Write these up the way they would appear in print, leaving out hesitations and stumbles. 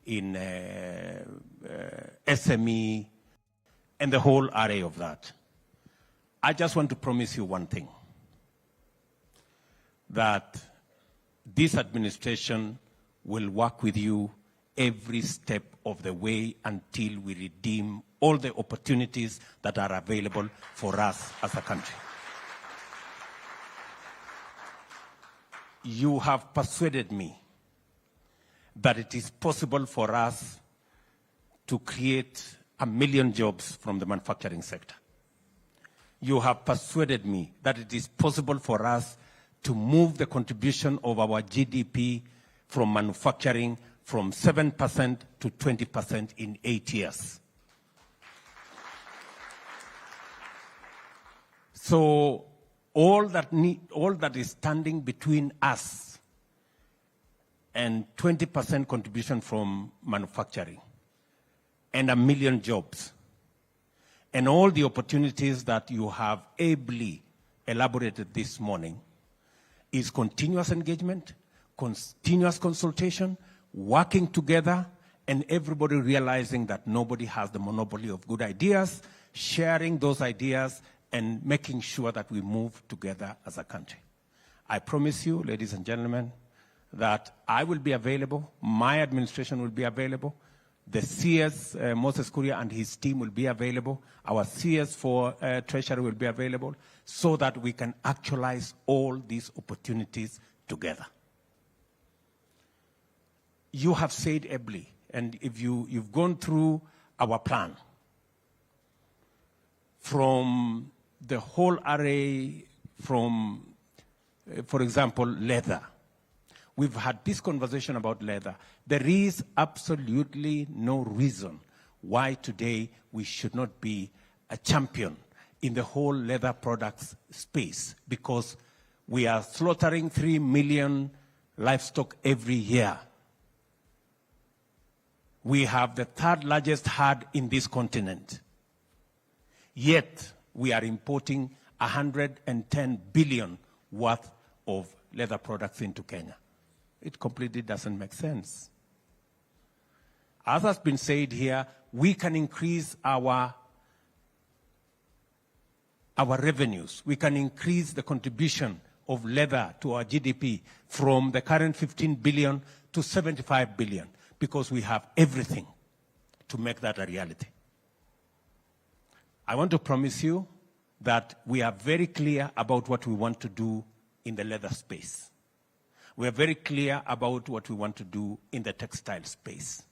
in SME, and the whole array of that. I just want to promise you one thing, that this administration will work with you every step of the way until we redeem all the opportunities that are available for us as a country. You have persuaded me that it is possible for us to create 1 million jobs from the manufacturing sector. You have persuaded me that it is possible for us to move the contribution of our GDP from manufacturing from 7% to 20% in 8 years. So all that is standing between us and 20% contribution from manufacturing and 1 million jobs, and all the opportunities that you have ably elaborated this morning, is continuous engagement, continuous consultation, working together, and everybody realizing that nobody has the monopoly of good ideas, sharing those ideas, and making sure that we move together as a country. I promise you, ladies and gentlemen, that I will be available, my administration will be available, the CS, Moses Kuria and his team will be available, our CS for Treasury will be available, so that we can actualize all these opportunities together. You have said ably, and if you've gone through our plan, from the whole array, from, for example, leather. We've had this conversation about leather. There is absolutely no reason why today we should not be a champion in the whole leather products space, because we are slaughtering 3 million livestock every year. We have the 3rd largest herd in this continent. Yet, we are importing 110 billion worth of leather products into Kenya. It completely doesn't make sense. As has been said here, we can increase our revenues. We can increase the contribution of leather to our GDP from the current 15 billion to 75 billion, because we have everything to make that a reality. I want to promise you that we are very clear about what we want to do in the leather space. We are very clear about what we want to do in the textile space,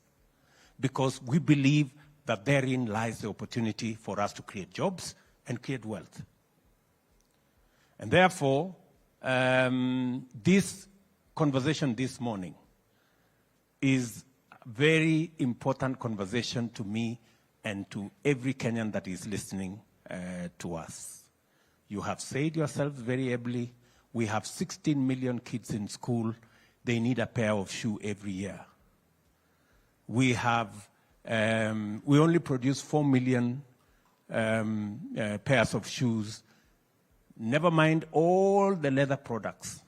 because we believe that therein lies the opportunity for us to create jobs and create wealth. And therefore, this conversation this morning is a very important conversation to me and to every Kenyan that is listening to us. You have said yourselves very ably, we have 16 million kids in school. They need a pair of shoes every year. We have, we only produce 4 million pairs of shoes. Never mind all the leather products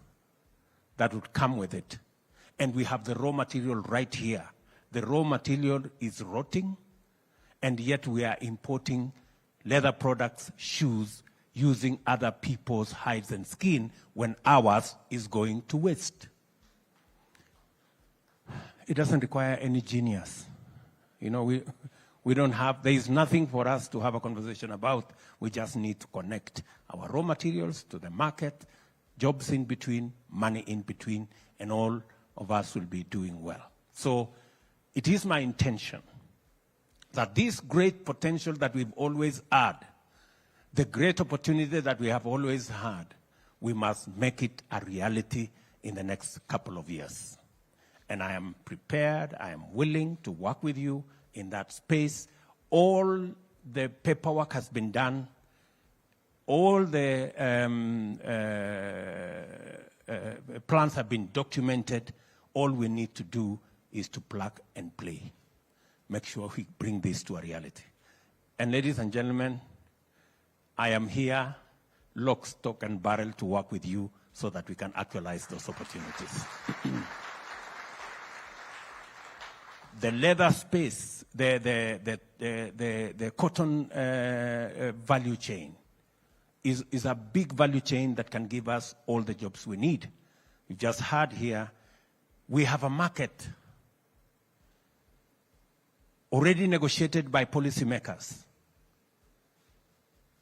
that would come with it. And we have the raw material right here. The raw material is rotting, and yet we are importing leather products, shoes, using other people's hides and skin when ours is going to waste. It doesn't require any genius. You know, we don't have, there is nothing for us to have a conversation about. We just need to connect our raw materials to the market, jobs in between, money in between, and all of us will be doing well. So it is my intention that this great potential that we've always had, the great opportunity that we have always had, we must make it a reality in the next couple of years. And I am prepared, I am willing to work with you in that space. All the paperwork has been done. All the plans have been documented. All we need to do is to plug and play. Make sure we bring this to a reality. And ladies and gentlemen, I am here, lock, stock, and barrel to work with you so that we can actualize those opportunities. The leather space, the cotton value chain is a big value chain that can give us all the jobs we need. You just heard here, we have a market already negotiated by policymakers.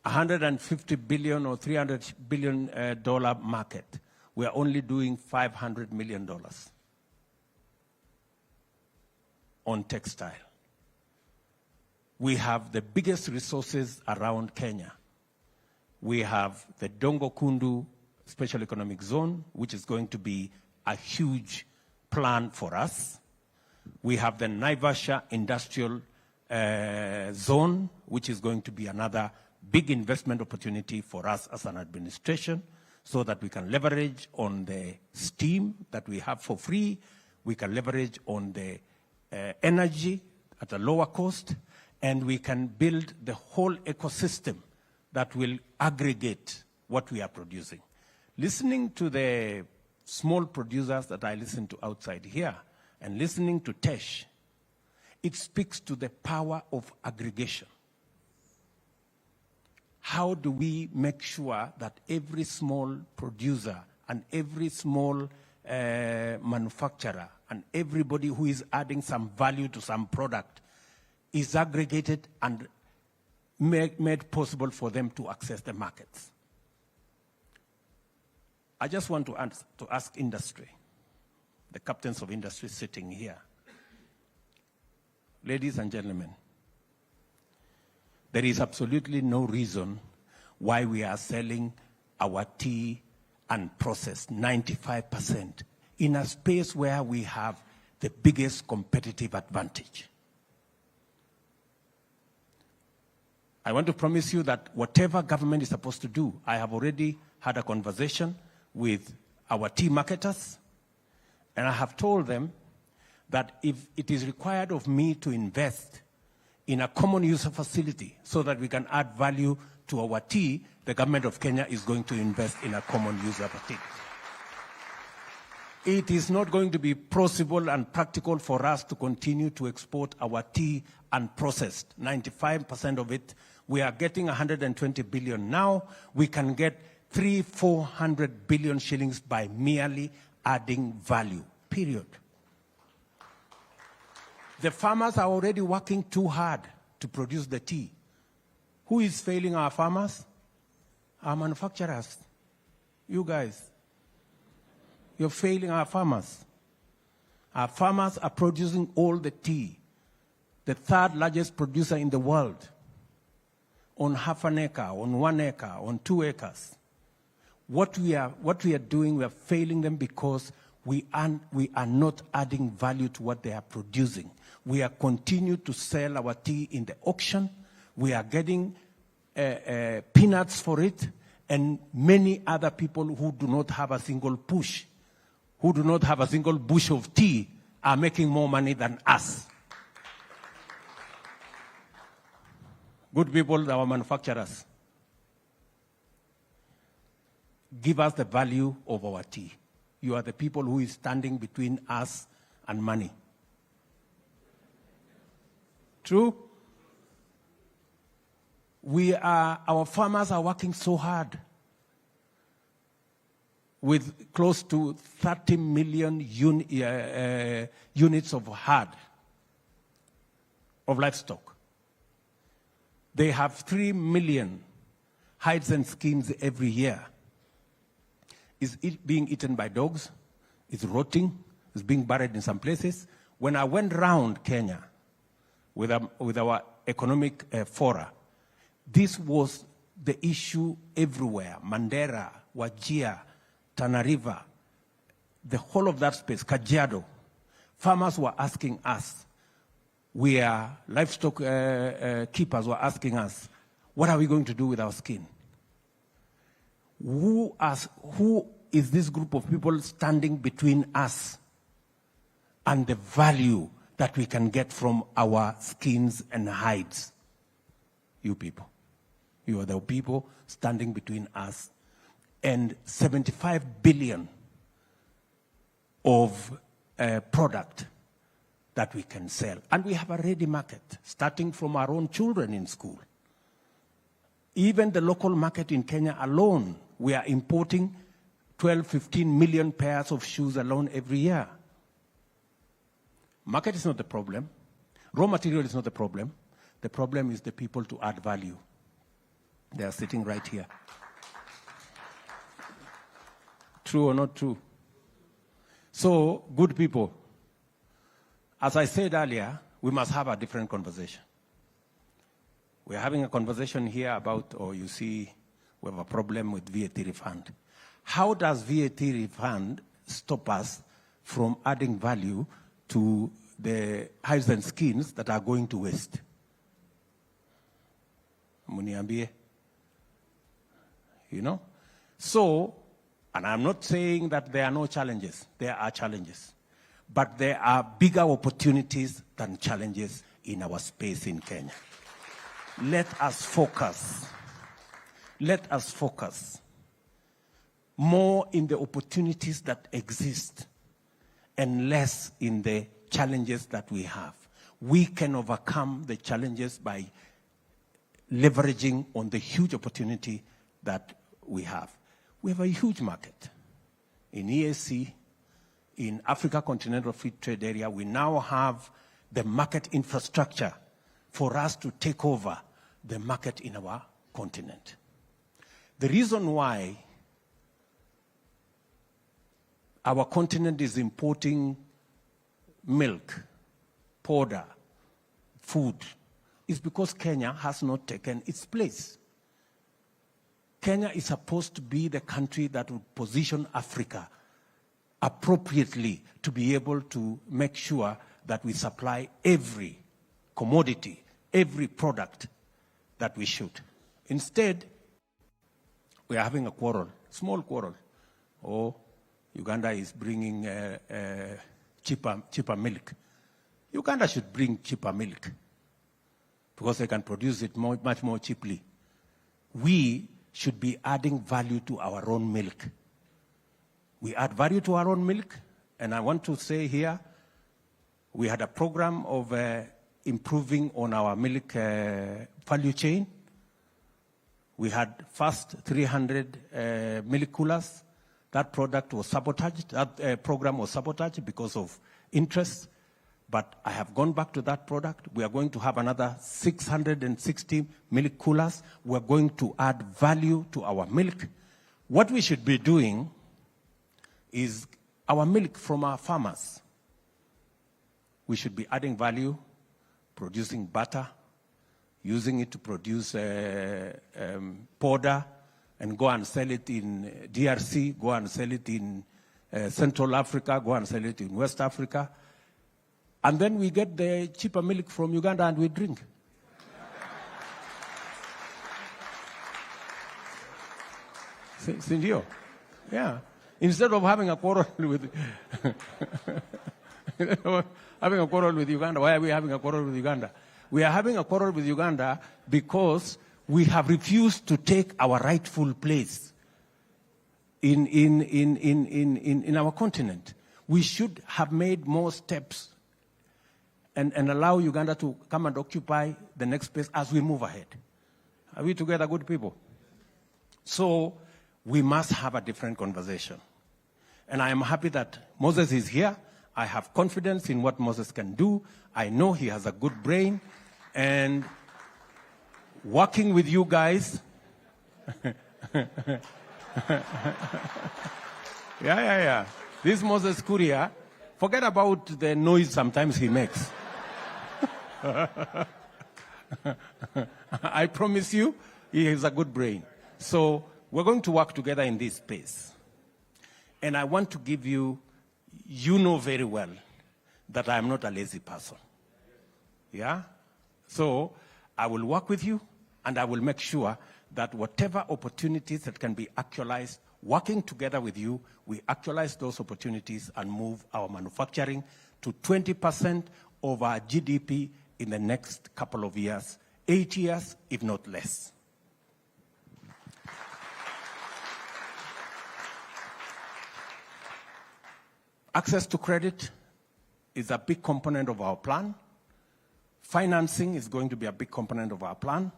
$150 billion or $300 billion market. We are only doing $500 million on textile. We have the biggest resources around Kenya. We have the Dongo Kundu Special Economic Zone, which is going to be a huge plan for us. We have the Naivasha Industrial Zone, which is going to be another big investment opportunity for us as an administration, so that we can leverage on the steam that we have for free. We can leverage on the energy at a lower cost, and we can build the whole ecosystem that will aggregate what we are producing. Listening to the small producers that I listen to outside here, and listening to Tesh, it speaks to the power of aggregation. How do we make sure that every small producer and every small manufacturer and everybody who is adding some value to some product is aggregated and made possible for them to access the markets? I just want to ask industry, the captains of industry sitting here. Ladies and gentlemen, there is absolutely no reason why we are selling our tea and processed 95% in a space where we have the biggest competitive advantage. I want to promise you that whatever government is supposed to do, I have already had a conversation with our tea marketers, and I have told them that if it is required of me to invest in a common user facility so that we can add value to our tea, the government of Kenya is going to invest in a common user facility. It is not going to be possible and practical for us to continue to export our tea unprocessed. 95% of it, we are getting 120 billion now. We can get 300-400 billion shillings by merely adding value, period. The farmers are already working too hard to produce the tea. Who is failing our farmers? Our manufacturers. You guys. You're failing our farmers. Our farmers are producing all the tea. The third largest producer in the world. On half an acre, on 1 acre, on 2 acres. What we are doing, we are failing them because we are not adding value to what they are producing. We are continuing to sell our tea in the auction. We are getting peanuts for it, and many other people who do not have a single push, who do not have a single bush of tea, are making more money than us. Good people, our manufacturers, give us the value of our tea. You are the people who is standing between us and money. True? Our farmers are working so hard with close to 30 million units of herd of livestock. They have 3 million hides and skins every year. Is it being eaten by dogs? It's rotting. It's being buried in some places. When I went round Kenya with our economic fora, this was the issue everywhere. Mandera, Wajir, Tana River, the whole of that space, Kajiado. Farmers were asking us, livestock keepers were asking us, what are we going to do with our skin? Who is this group of people standing between us and the value that we can get from our skins and hides? You people. You are the people standing between us and 75 billion of product that we can sell. And we have a ready market, starting from our own children in school. Even the local market in Kenya alone, we are importing 12, 15 million pairs of shoes alone every year. Market is not the problem. Raw material is not the problem. The problem is the people to add value. They are sitting right here. True or not true? So, good people, as I said earlier, we must have a different conversation. We're having a conversation here about, you see, we have a problem with VAT refund. How does VAT refund stop us from adding value to the hides and skins that are going to waste? Muniambie. You know? So, and I'm not saying that there are no challenges. There are challenges. But there are bigger opportunities than challenges in our space in Kenya. Let us focus. Let us focus more in the opportunities that exist and less in the challenges that we have. We can overcome the challenges by leveraging on the huge opportunity that we have. We have a huge market in EAC, in Africa Continental Free Trade Area. We now have the market infrastructure for us to take over the market in our continent. The reason why our continent is importing milk, powder, food, is because Kenya has not taken its place. Kenya is supposed to be the country that would position Africa appropriately to be able to make sure that we supply every commodity, every product that we should. Instead, we are having a quarrel, small quarrel. Oh, Uganda is bringing cheaper milk. Uganda should bring cheaper milk because they can produce it much more cheaply. We should be adding value to our own milk. We add value to our own milk, and I want to say here, we had a program of improving on our milk value chain. We had first 300 milk coolers. That product was sabotaged. That program was sabotaged because of interest. But I have gone back to that product. We are going to have another 660 milk coolers. We are going to add value to our milk. What we should be doing is our milk from our farmers. We should be adding value, producing butter, using it to produce powder, and go and sell it in DRC, go and sell it in Central Africa, go and sell it in West Africa. And then we get the cheaper milk from Uganda and we drink. Sindio? Yeah. Instead of having a quarrel with Uganda, why are we having a quarrel with Uganda? We are having a quarrel with Uganda because we have refused to take our rightful place in our continent. We should have made more steps and allow Uganda to come and occupy the next place as we move ahead. Are we together, good people? So we must have a different conversation. And I am happy that Moses is here. I have confidence in what Moses can do. I know he has a good brain. And working with you guys, yeah. This Moses Kuria, forget about the noise sometimes he makes. I promise you, he has a good brain. So we're going to work together in this space. And I want to give you, you know very well that I am not a lazy person. Yeah? So I will work with you and I will make sure that whatever opportunities that can be actualized, working together with you, we actualize those opportunities and move our manufacturing to 20% of our GDP in the next couple of years, 8 years, if not less. Access to credit, is a big component of our plan. Financing is going to be a big component of our plan.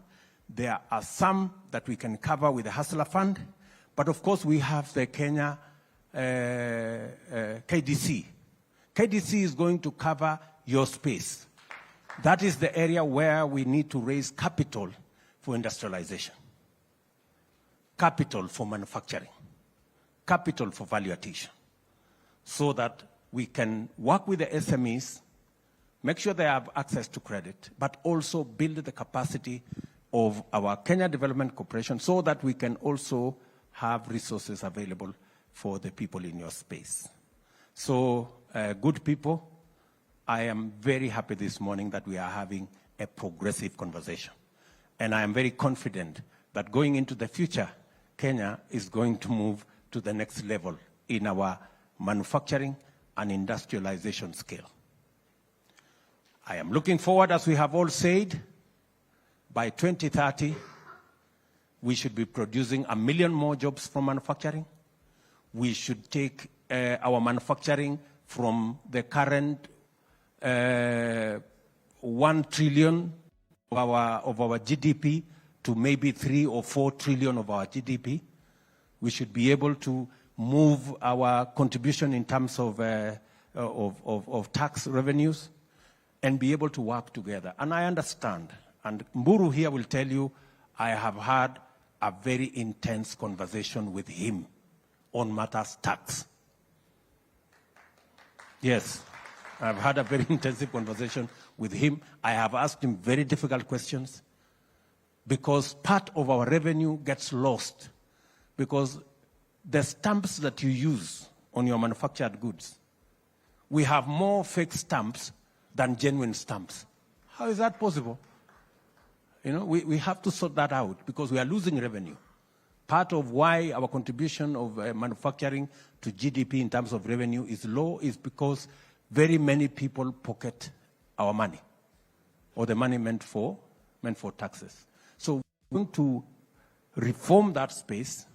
There are some that we can cover with the Hustler Fund, but of course we have the Kenya KDC. KDC is going to cover your space. That is the area where we need to raise capital for industrialization, capital for manufacturing, capital for value addition, so that we can work with the SMEs, make sure they have access to credit, but also build the capacity of our Kenya Development Corporation so that we can also have resources available for the people in your space. So, good people, I am very happy this morning that we are having a progressive conversation. And I am very confident that going into the future, Kenya is going to move to the next level in our manufacturing and industrialization scale. I am looking forward, as we have all said, by 2030, we should be producing 1 million more jobs from manufacturing. We should take our manufacturing from the current 1 trillion of our GDP to maybe 3 or 4 trillion of our GDP. We should be able to move our contribution in terms of tax revenues and be able to work together. And I understand, and Mburu here will tell you, I have had a very intense conversation with him on matters tax. Yes, I've had a very intensive conversation with him. I have asked him very difficult questions because part of our revenue gets lost because the stamps that you use on your manufactured goods, we have more fake stamps than genuine stamps. How is that possible? You know, we have to sort that out because we are losing revenue. Part of why our contribution of manufacturing to GDP in terms of revenue is low is because very many people pocket our money, or the money meant for taxes. So we're going to reform that space.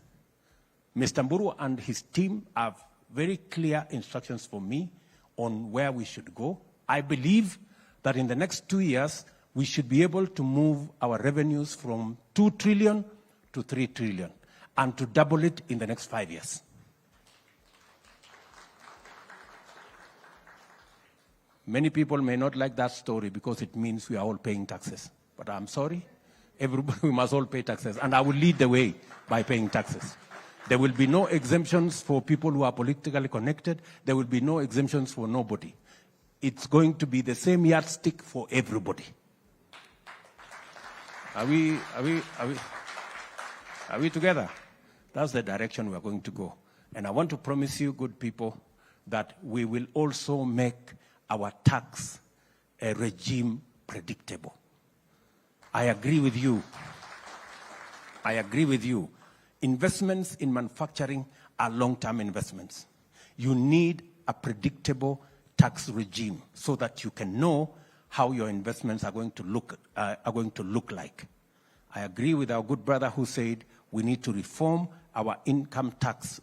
Mr. Mburu and his team have very clear instructions for me on where we should go. I believe that in the next 2 years, we should be able to move our revenues from 2 trillion to 3 trillion and to double it in the next 5 years. Many people may not like that story because it means we are all paying taxes. But I'm sorry, we must all pay taxes. And I will lead the way by paying taxes. There will be no exemptions for people who are politically connected. There will be no exemptions for nobody. It's going to be the same yardstick for everybody. Are we together? That's the direction we are going to go. And I want to promise you, good people, that we will also make our tax regime predictable. I agree with you. I agree with you. Investments in manufacturing are long-term investments. You need a predictable tax regime so that you can know how your investments are going to look like. I agree with our good brother who said we need to reform our income tax,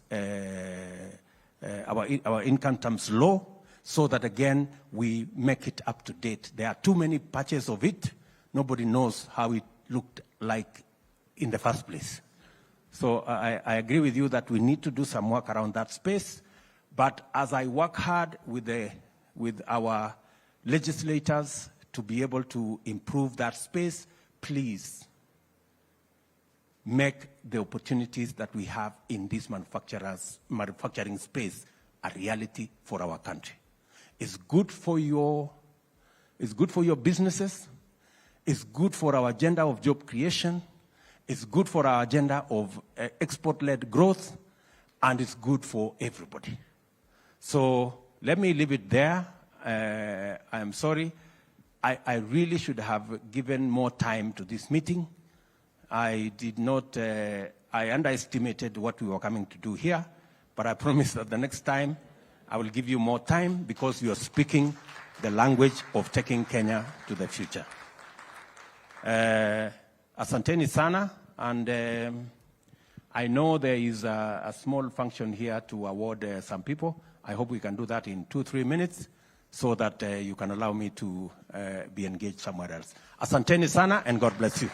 our income tax law, so that again we make it up to date. There are too many patches of it. Nobody knows how it looked like in the first place. So I agree with you that we need to do some work around that space. But as I work hard with our legislators to be able to improve that space, please make the opportunities that we have in this manufacturing space a reality for our country. It's good for your businesses. It's good for our agenda of job creation. It's good for our agenda of export-led growth, and it's good for everybody. So let me leave it there. I'm sorry. I really should have given more time to this meeting. I did not, I underestimated what we were coming to do here, but I promise that the next time I will give you more time because you are speaking the language of taking Kenya to the future. Asanteni sana, and I know there is a small function here to award some people. I hope we can do that in 2-3 minutes. so that you can allow me to be engaged somewhere else. Asanteni sana, and God bless you.